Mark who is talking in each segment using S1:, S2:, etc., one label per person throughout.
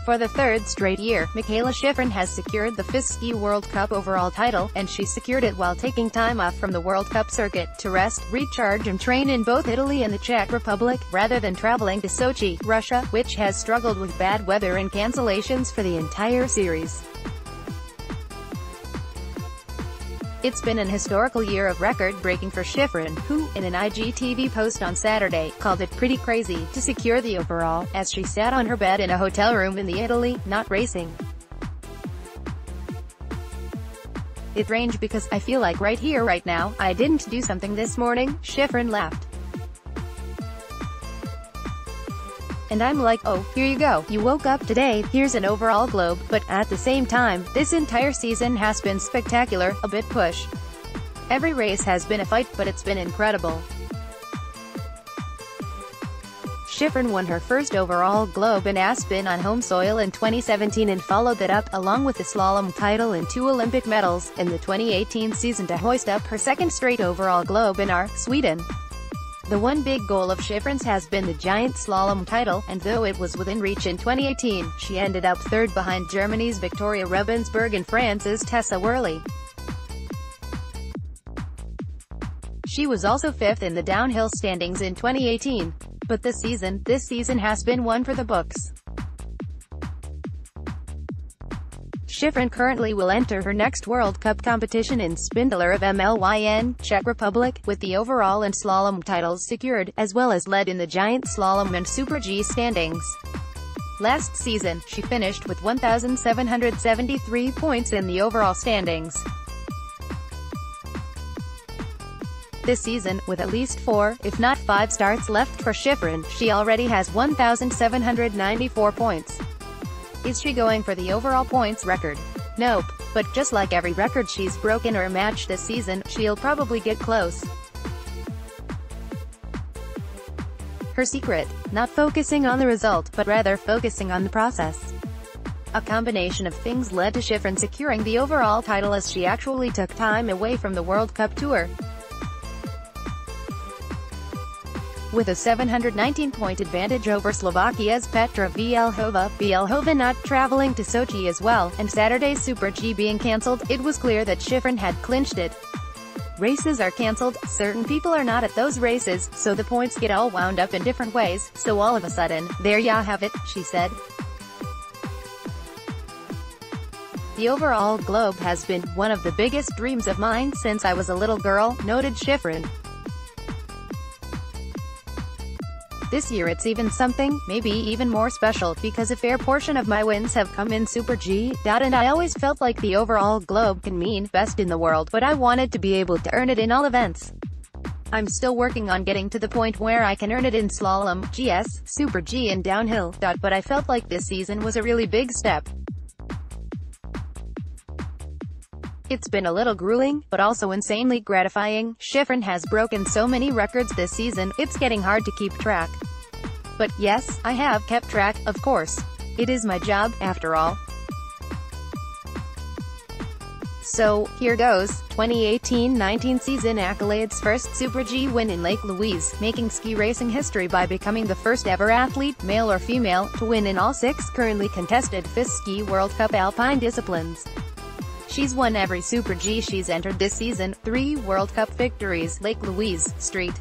S1: For the third straight year, Mikaela Shiffrin has secured the FIS Ski World Cup overall title, and she secured it while taking time off from the World Cup circuit, to rest, recharge and train in both Italy and the Czech Republic, rather than traveling to Sochi, Russia, which has struggled with bad weather and cancellations for the entire series. It's been an historical year of record-breaking for Shiffrin, who, in an IGTV post on Saturday, called it pretty crazy to secure the overall, as she sat on her bed in a hotel room in the Italy, not racing. "It's strange because I feel like right here right now, I didn't do something this morning," Shiffrin laughed. "And I'm like, oh, here you go, you woke up today, here's an overall globe, but, at the same time, this entire season has been spectacular, a bit push. Every race has been a fight, but it's been incredible." Shiffrin won her first overall globe in Aspen on home soil in 2017 and followed that up, along with the slalom title and 2 Olympic medals, in the 2018 season to hoist up her second straight overall globe in Sweden. The one big goal of Shiffrin's has been the giant slalom title, and though it was within reach in 2018, she ended up third behind Germany's Victoria Rebensberg and France's Tessa Worley. She was also fifth in the downhill standings in 2018. But this season has been one for the books. Shiffrin currently will enter her next World Cup competition in Spindler of Mlyn, Czech Republic, with the overall and slalom titles secured, as well as led in the giant slalom and Super G standings. Last season, she finished with 1,773 points in the overall standings. This season, with at least 4, if not 5 starts left for Shiffrin, she already has 1,794 points. Is she going for the overall points record? Nope. But just like every record she's broken or matched this season, she'll probably get close. Her secret? Not focusing on the result, but rather focusing on the process. A combination of things led to Shiffrin securing the overall title as she actually took time away from the World Cup tour. With a 719-point advantage over Slovakia's Petra Vlhova not traveling to Sochi as well, and Saturday's Super G being cancelled, it was clear that Shiffrin had clinched it. Races are cancelled, certain people are not at those races, so the points get all wound up in different ways, so all of a sudden, there ya have it, she said. "The overall globe has been one of the biggest dreams of mine since I was a little girl," noted Shiffrin. "This year it's even something, maybe even more special, because a fair portion of my wins have come in Super G, and I always felt like the overall globe can mean best in the world, but I wanted to be able to earn it in all events. I'm still working on getting to the point where I can earn it in slalom, GS, Super G and downhill, but I felt like this season was a really big step. It's been a little grueling, but also insanely gratifying. Shiffrin has broken so many records this season, it's getting hard to keep track. But, yes, I have kept track, of course. It is my job, after all. So, here goes. 2018-19 season accolades: first Super G win in Lake Louise, making ski racing history by becoming the first ever athlete, male or female, to win in all 6 currently contested FIS Ski World Cup alpine disciplines. She's won every Super G she's entered this season, 3 World Cup victories, Lake Louise, St.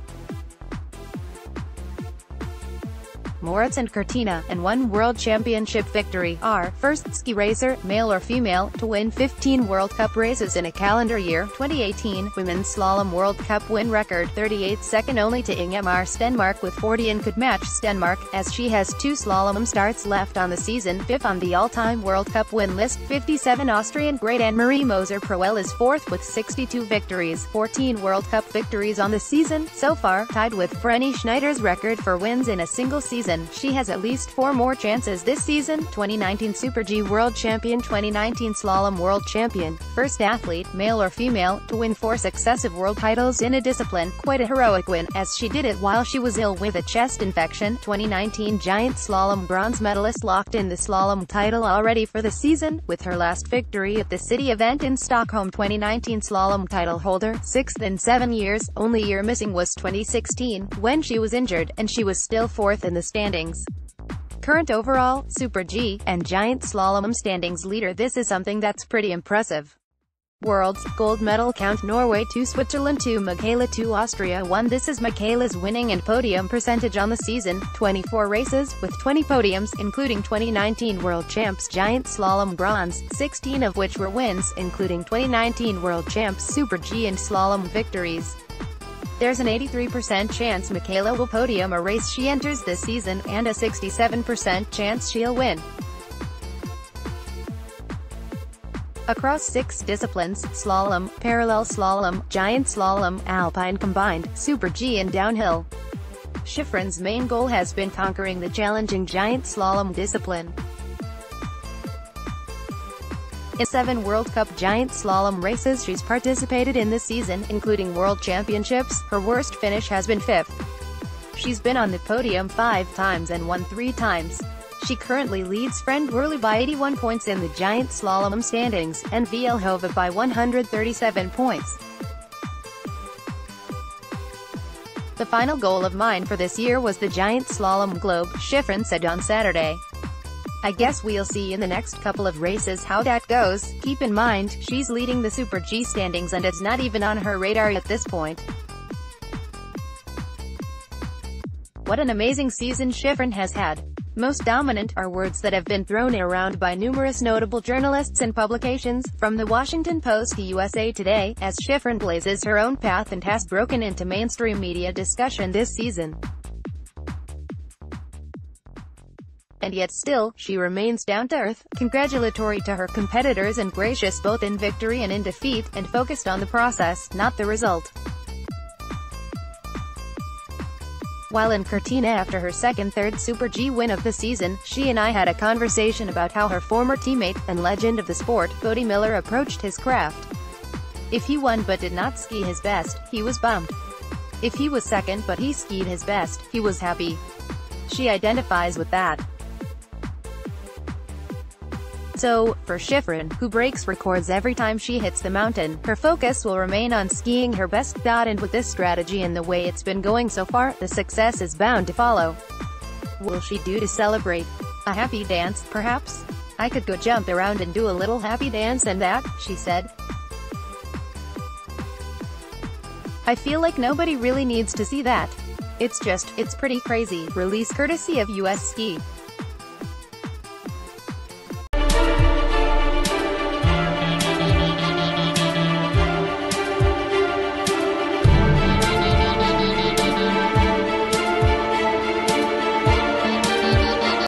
S1: Moritz and Cortina, and 1 World Championship victory. First ski racer, male or female, to win 15 World Cup races in a calendar year. 2018 Women's Slalom World Cup win record, 38, second only to Ingemar Stenmark with 40 and could match Stenmark, as she has 2 slalom starts left on the season. 5th on the all-time World Cup win list, 57 Austrian great Anne-Marie Moser-Proel is 4th with 62 victories, 14 World Cup victories on the season, so far, tied with Brenny Schneider's record for wins in a single season. She has at least 4 more chances this season. 2019 Super G World Champion, 2019 Slalom World Champion, first athlete, male or female, to win 4 successive world titles in a discipline, quite a heroic win, as she did it while she was ill with a chest infection. 2019 Giant Slalom bronze medalist locked in the slalom title already for the season, with her last victory at the city event in Stockholm. 2019 Slalom title holder, 6th in 7 years, only year missing was 2016, when she was injured, and she was still 4th in the standings. current overall, Super G, and giant slalom standings leader. This is something that's pretty impressive. World's gold medal count: Norway 2, Switzerland 2, Mikaela 2, Austria 1. This is Mikaela's winning and podium percentage on the season: 24 races, with 20 podiums, including 2019 World Champs giant slalom bronze, 16 of which were wins, including 2019 World Champs Super G and slalom victories. There's an 83% chance Mikaela will podium a race she enters this season, and a 67% chance she'll win. Across 6 disciplines: slalom, parallel slalom, giant slalom, alpine combined, Super G and downhill, Shiffrin's main goal has been conquering the challenging giant slalom discipline. In 7 World Cup giant slalom races she's participated in this season, including World Championships, her worst finish has been 5th. She's been on the podium 5 times and won 3 times. She currently leads friend Worley by 81 points in the giant slalom standings, and Vielhova by 137 points. "The final goal of mine for this year was the giant slalom globe," Shiffrin said on Saturday. "I guess we'll see in the next couple of races how that goes. Keep in mind, she's leading the Super G standings and it's not even on her radar at this point." What an amazing season Shiffrin has had. "Most dominant" are words that have been thrown around by numerous notable journalists and publications, from The Washington Post to USA Today, as Shiffrin blazes her own path and has broken into mainstream media discussion this season. And yet still, she remains down-to-earth, congratulatory to her competitors and gracious both in victory and in defeat, and focused on the process, not the result. While in Cortina after her third Super G win of the season, she and I had a conversation about how her former teammate, and legend of the sport, Bode Miller approached his craft. If he won but did not ski his best, he was bummed. If he was second but he skied his best, he was happy. She identifies with that. So, for Shiffrin, who breaks records every time she hits the mountain, her focus will remain on skiing her best. And with this strategy and the way it's been going so far, the success is bound to follow. Will she do to celebrate? A happy dance, perhaps? "I could go jump around and do a little happy dance and that," she said. "I feel like nobody really needs to see that. It's pretty crazy." Release courtesy of US Ski.